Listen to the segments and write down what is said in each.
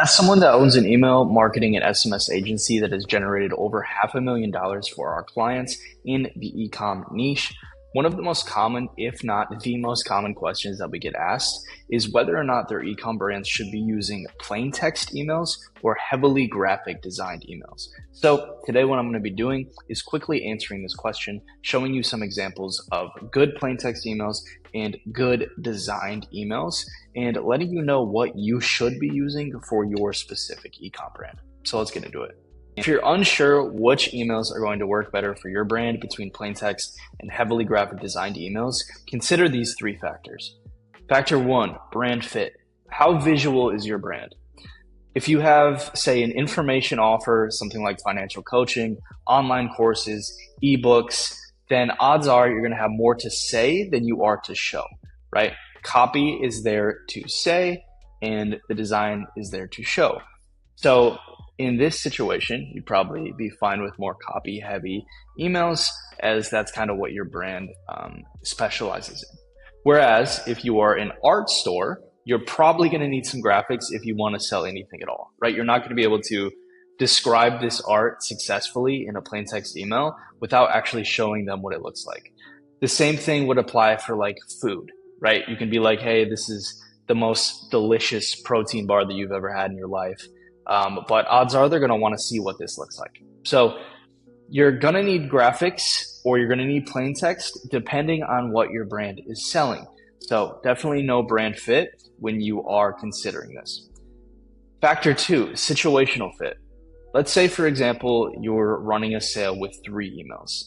As someone that owns an email marketing and SMS agency that has generated over $500,000 for our clients in the ecom niche, one of the most common, if not the most common questions that we get asked is whether or not their ecom brands should be using plain text emails or heavily graphic designed emails. So today what I'm going to be doing is quickly answering this question, showing you some examples of good plain text emails and good designed emails, and letting you know what you should be using for your specific ecom brand. So let's get into it. If you're unsure which emails are going to work better for your brand between plain text and heavily graphic designed emails, consider these three factors. Factor one, brand fit. How visual is your brand? If you have, say, an information offer, something like financial coaching, online courses, ebooks, then odds are you're going to have more to say than you are to show, right? Copy is there to say, and the design is there to show. So in this situation, you'd probably be fine with more copy heavy emails, as that's kind of what your brand specializes in. Whereas if you are an art store, you're probably going to need some graphics if you want to sell anything at all, right? You're not going to be able to describe this art successfully in a plain text email without actually showing them what it looks like. The same thing would apply for like food, right? You can be like, hey, this is the most delicious protein bar that you've ever had in your life. But odds are they're going to want to see what this looks like. So you're going to need graphics or you're going to need plain text depending on what your brand is selling. So definitely know brand fit when you are considering this. Factor two, situational fit. Let's say, for example, you're running a sale with 3 emails.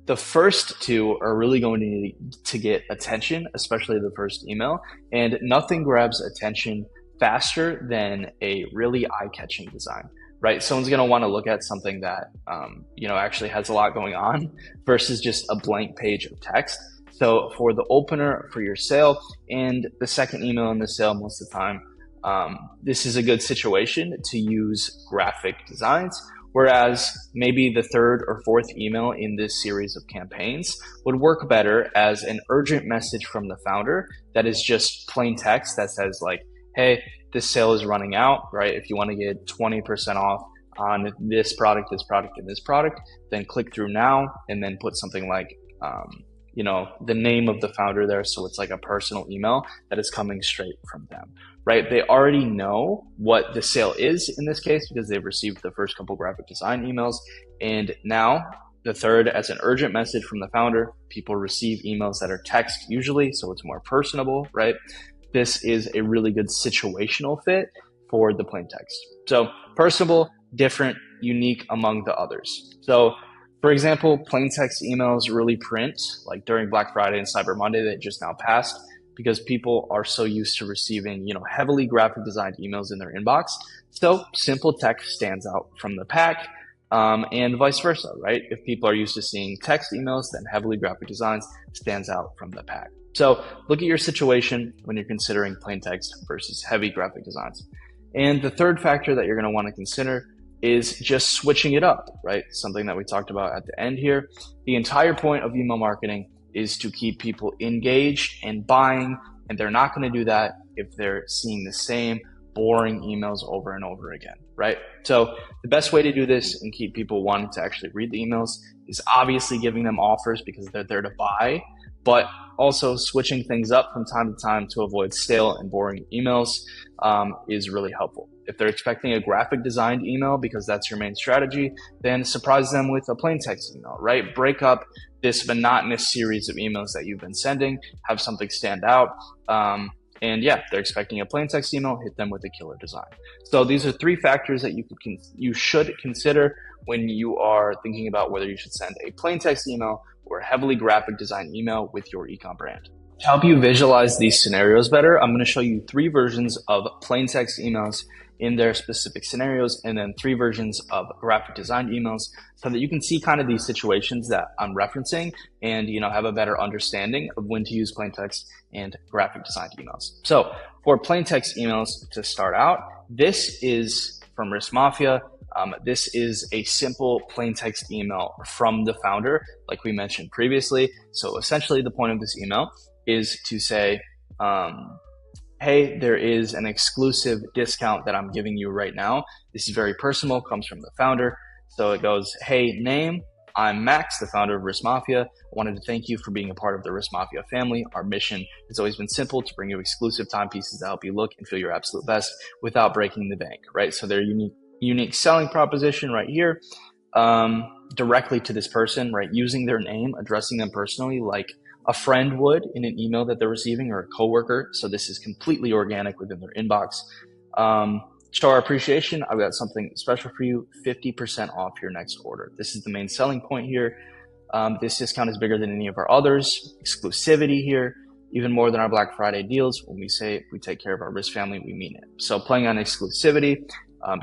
The first 2 are really going to need to get attention, especially the first email, and nothing grabs attention faster than a really eye-catching design, right? Someone's going to want to look at something that actually has a lot going on versus just a blank page of text. So for the opener for your sale and the second email in the sale, most of the time, this is a good situation to use graphic designs, whereas maybe the third or fourth email in this series of campaigns would work better as an urgent message from the founder that is just plain text that says like, hey, this sale is running out, right? If you want to get 20% off on this product, and this product, then click through now and then put something like, the name of the founder there. So it's like a personal email that is coming straight from them, right? They already know what the sale is in this case because they've received the first couple graphic design emails. And now the third, as an urgent message from the founder, people receive emails that are text usually, so it's more personable, right? This is a really good situational fit for the plain text. So personable, different, unique among the others. So for example, plain text emails really print like during Black Friday and Cyber Monday that just now passed because people are so used to receiving, heavily graphic designed emails in their inbox. So simple text stands out from the pack, and vice versa, right? If people are used to seeing text emails, then heavily graphic designs stands out from the pack. So look at your situation when you're considering plain text versus heavy graphic designs. And the third factor that you're going to want to consider is just switching it up, right? Something that we talked about at the end here. The entire point of email marketing is to keep people engaged and buying, and they're not going to do that if they're seeing the same boring emails over and over again, right? So the best way to do this and keep people wanting to actually read the emails is obviously giving them offers because they're there to buy, but also switching things up from time to time to avoid stale and boring emails is really helpful. If they're expecting a graphic designed email because that's your main strategy, then surprise them with a plain text email, right? Break up this monotonous series of emails that you've been sending, have something stand out. And yeah, if they're expecting a plain text email, hit them with a killer design. So these are 3 factors that you should consider when you are thinking about whether you should send a plain text email or a heavily graphic design email with your ecom brand. To help you visualize these scenarios better, I'm going to show you 3 versions of plain text emails in their specific scenarios, and then 3 versions of graphic design emails so that you can see kind of these situations that I'm referencing and, have a better understanding of when to use plain text and graphic designed emails. So for plain text emails to start out, this is from Risk Mafia. This is a simple plain text email from the founder, like we mentioned previously. So essentially the point of this email is to say, hey, there is an exclusive discount that I'm giving you right now. This is very personal, comes from the founder. So it goes, hey, name, I'm Max, the founder of Risk Mafia. I wanted to thank you for being a part of the Risk Mafia family. Our mission has always been simple: to bring you exclusive timepieces that help you look and feel your absolute best without breaking the bank, right? So their unique selling proposition right here, directly to this person, right? Using their name, addressing them personally like a friend would in an email that they're receiving, or a coworker. So this is completely organic within their inbox. Show our appreciation. I've got something special for you, 50% off your next order. This is the main selling point here. This discount is bigger than any of our others. Exclusivity here, even more than our Black Friday deals. When we say we take care of our Risk family, we mean it. So playing on exclusivity,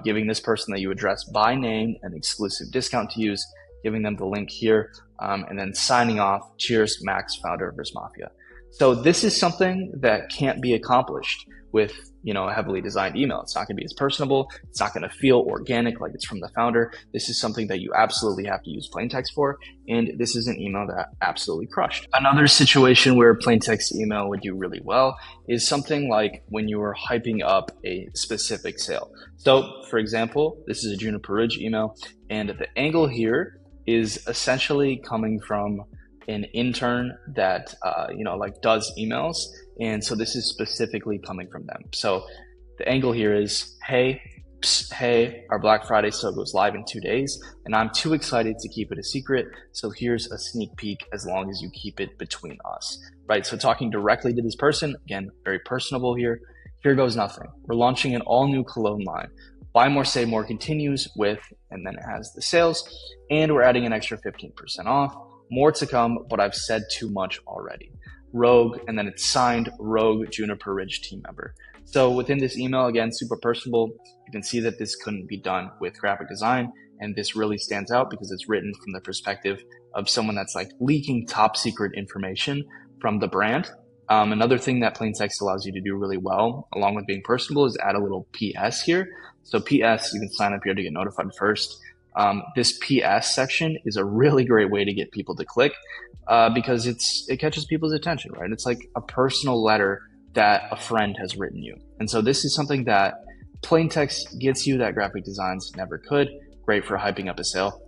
giving this person that you address by name an exclusive discount to use, giving them the link here, and then signing off. Cheers, Max, founder of Risk Mafia. So this is something that can't be accomplished with, a heavily designed email. It's not going to be as personable. It's not going to feel organic like it's from the founder. This is something that you absolutely have to use plain text for. And this is an email that absolutely crushed. Another situation where plain text email would do really well is something like when you are hyping up a specific sale. So for example, this is a Juniper Ridge email, and the angle here is essentially coming from an intern that does emails, and so this is specifically coming from them. So the angle here is, hey, our Black Friday sale goes live in 2 days, and I'm too excited to keep it a secret, so here's a sneak peek as long as you keep it between us, right? So talking directly to this person, again, very personable here. Here goes nothing. We're launching an all new cologne line. Buy more, save more continues with, and then it has the sales, and we're adding an extra 15% off. More to come, but I've said too much already. Rogue, and then it's signed Rogue Juniper Ridge team member. So within this email, again, super personable. You can see that this couldn't be done with graphic design, and this really stands out because it's written from the perspective of someone that's like leaking top secret information from the brand. Another thing that plain text allows you to do really well, along with being personable, is add a little PS here. So PS, you can sign up here to get notified first. This PS section is a really great way to get people to click because it catches people's attention, right? It's like a personal letter that a friend has written you. And so this is something that plain text gets you that graphic designs never could. Great for hyping up a sale.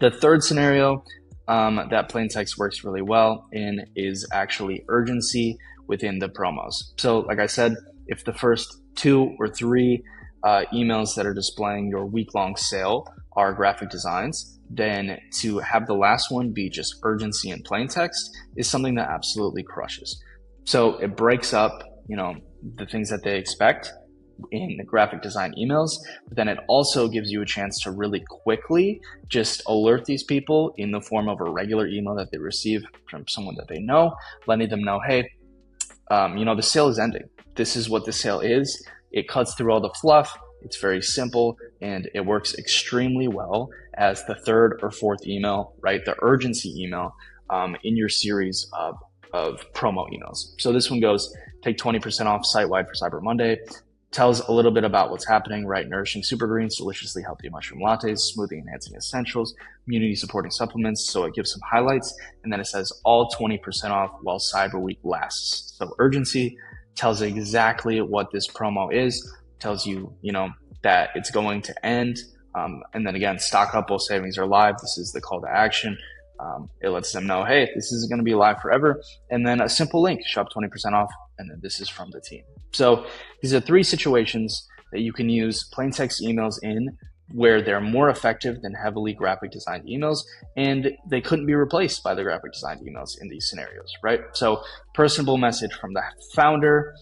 The third scenario that plain text works really well in is actually urgency within the promos. So like I said, if the first 2 or 3 emails that are displaying your week-long sale are graphic designs, then to have the last one be just urgency in plain text is something that absolutely crushes. So it breaks up, the things that they expect in the graphic design emails, but then it also gives you a chance to really quickly just alert these people in the form of a regular email that they receive from someone that they know, letting them know, hey, the sale is ending. This is what the sale is. It cuts through all the fluff. It's very simple, and it works extremely well as the third or fourth email, right? The urgency email in your series of promo emails. So this one goes, take 20% off site-wide for Cyber Monday. Tells a little bit about what's happening, right? Nourishing super greens, deliciously healthy mushroom lattes, smoothie enhancing essentials, immunity supporting supplements. So it gives some highlights, and then it says all 20% off while Cyber Week lasts. So urgency tells exactly what this promo is, tells you, that it's going to end. And then again, stock up while savings are live. This is the call to action. It lets them know, hey, this is going to be live forever. And then a simple link, shop 20% off. And then this is from the team. So these are 3 situations that you can use plain text emails in where they're more effective than heavily graphic designed emails, and they couldn't be replaced by the graphic designed emails in these scenarios, right? So personable message from the founder,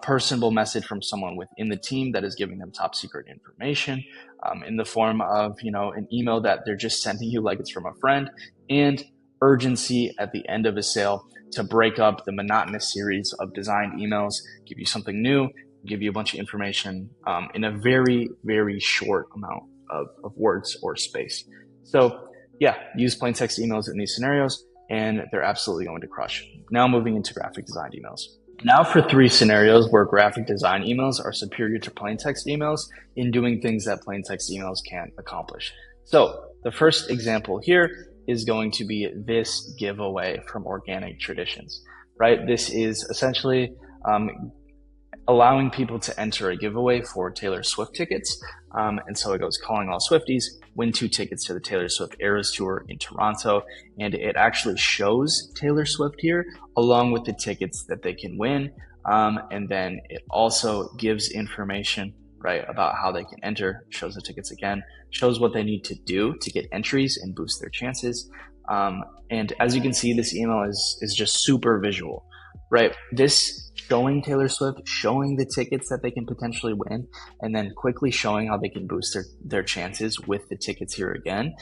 personable message from someone within the team that is giving them top secret information in the form of, an email that they're just sending you like it's from a friend, and urgency at the end of a sale to break up the monotonous series of designed emails, give you something new, give you a bunch of information in a very, very short amount of words or space. So yeah, use plain text emails in these scenarios, and they're absolutely going to crush. Now moving into graphic designed emails. Now for 3 scenarios where graphic design emails are superior to plain text emails in doing things that plain text emails can't accomplish. So the first example here is going to be this giveaway from Organic Traditions, right? This is essentially allowing people to enter a giveaway for Taylor Swift tickets. And so it goes, calling all Swifties, win 2 tickets to the Taylor Swift Eras Tour in Toronto. And it actually shows Taylor Swift here along with the tickets that they can win. And then it also gives information, right, about how they can enter, shows the tickets again, shows what they need to do to get entries and boost their chances. And as you can see, this email is just super visual, right? This showing Taylor Swift, showing the tickets that they can potentially win, and then quickly showing how they can boost their chances with the tickets here again,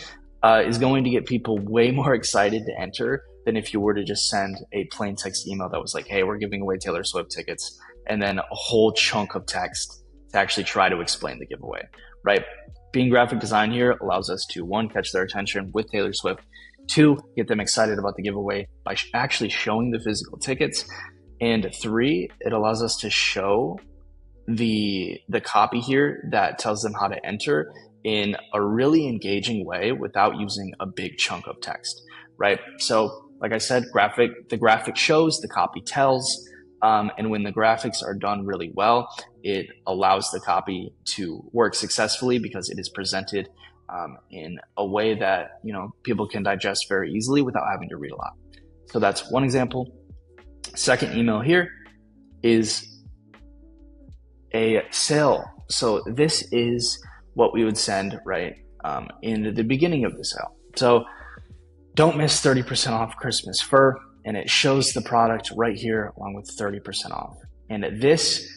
is going to get people way more excited to enter than if you were to just send a plain text email that was like, hey, we're giving away Taylor Swift tickets, and then a whole chunk of text to actually try to explain the giveaway, right? Being graphic design here allows us to, 1, catch their attention with Taylor Swift, 2, get them excited about the giveaway by actually showing the physical tickets, and 3, it allows us to show the copy here that tells them how to enter in a really engaging way without using a big chunk of text, right? So like I said, the graphic shows, the copy tells, and when the graphics are done really well, it allows the copy to work successfully because it is presented in a way that, you know, people can digest very easily without having to read a lot. So that's one example. Second email here is a sale. So this is what we would send, right, in the beginning of the sale. So don't miss 30% off Christmas fur, and it shows the product right here along with 30% off. And this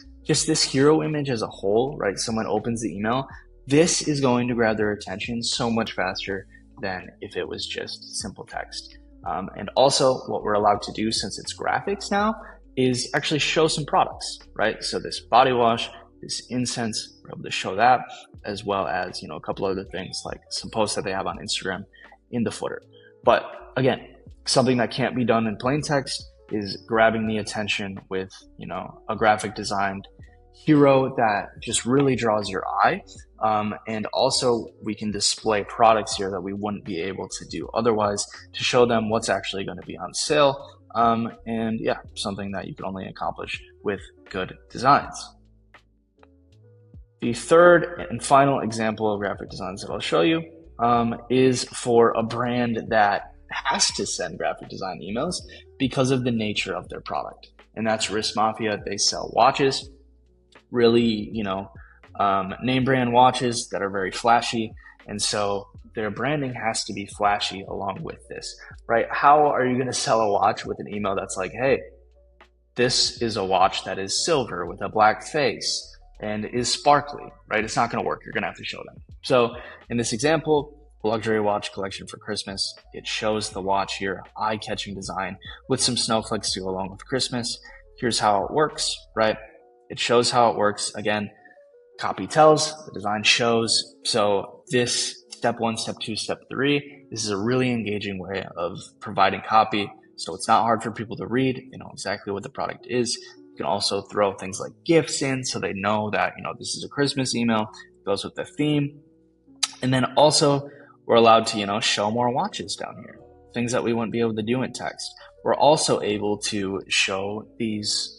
hero image as a whole, right, someone opens the email, this is going to grab their attention so much faster than if it was just simple text. And also what we're allowed to do, since it's graphics now, is actually show some products, right? So this body wash, this incense, we're able to show that, as well as, you know, a couple other things like some posts that they have on Instagram in the footer. But again, something that can't be done in plain text is grabbing the attention with, you know, a graphic designed hero that just really draws your eye. And also we can display products here that we wouldn't be able to do otherwise to show them what's actually going to be on sale. And yeah, something that you can only accomplish with good designs. The third and final example of graphic designs that I'll show you is for a brand that has to send graphic design emails because of the nature of their product. And that's Wrist Mafia. They sell watches, really, you know, name brand watches that are very flashy. And so their branding has to be flashy along with this, right? How are you going to sell a watch with an email that's like, hey, this is a watch that is silver with a black face and is sparkly, right? It's not going to work. You're going to have to show them. So in this example, luxury watch collection for Christmas, it shows the watch here, eye-catching design with some snowflakes to go along with Christmas. Here's how it works, right? It shows how it works. Again, copy tells, the design shows. So this step 1, step 2, step 3, this is a really engaging way of providing copy. So it's not hard for people to read, you know exactly what the product is. You can also throw things like gifts in so they know that, you know, this is a Christmas email, goes with the theme. And then also we're allowed to, you know, show more watches down here, things that we wouldn't be able to do in text. We're also able to show these,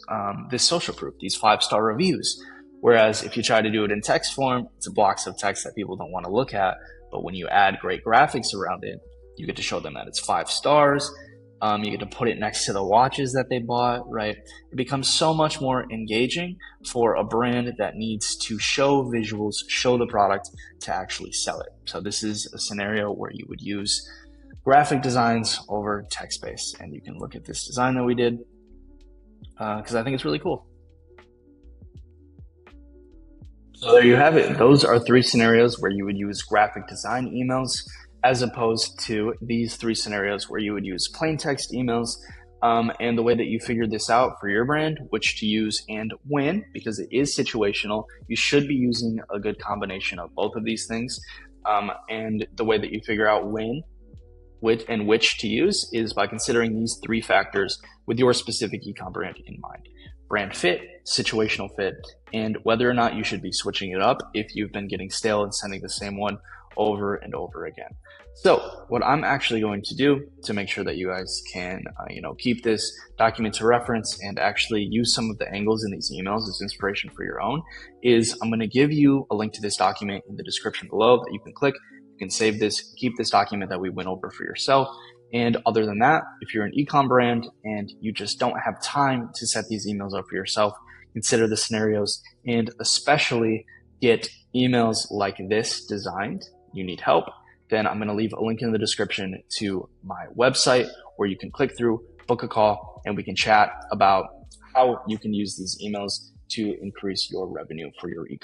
this social proof, these 5-star reviews. Whereas if you try to do it in text form, it's a blocks of text that people don't want to look at. But when you add great graphics around it, you get to show them that it's 5 stars. You get to put it next to the watches that they bought, right? It becomes so much more engaging for a brand that needs to show visuals, show the product to actually sell it. So this is a scenario where you would use graphic designs over text-based. And you can look at this design that we did because I think it's really cool. So there you have it. Those are 3 scenarios where you would use graphic design emails, as opposed to these 3 scenarios where you would use plain text emails. And the way that you figured this out for your brand, which to use and when, because it is situational, you should be using a good combination of both of these things. And the way that you figure out when, which to use is by considering these 3 factors with your specific ecom brand in mind. Brand fit, situational fit, and whether or not you should be switching it up if you've been getting stale and sending the same one over and over again. So what I'm actually going to do to make sure that you guys can, keep this document to reference and actually use some of the angles in these emails as inspiration for your own is I'm going to give you a link to this document in the description below that you can click. You can save this, keep this document that we went over for yourself. And other than that, if you're an ecom brand and you just don't have time to set these emails up for yourself, consider the scenarios and especially get emails like this designed. You need help, then I'm going to leave a link in the description to my website where you can click through, book a call, and we can chat about how you can use these emails to increase your revenue for your ecom.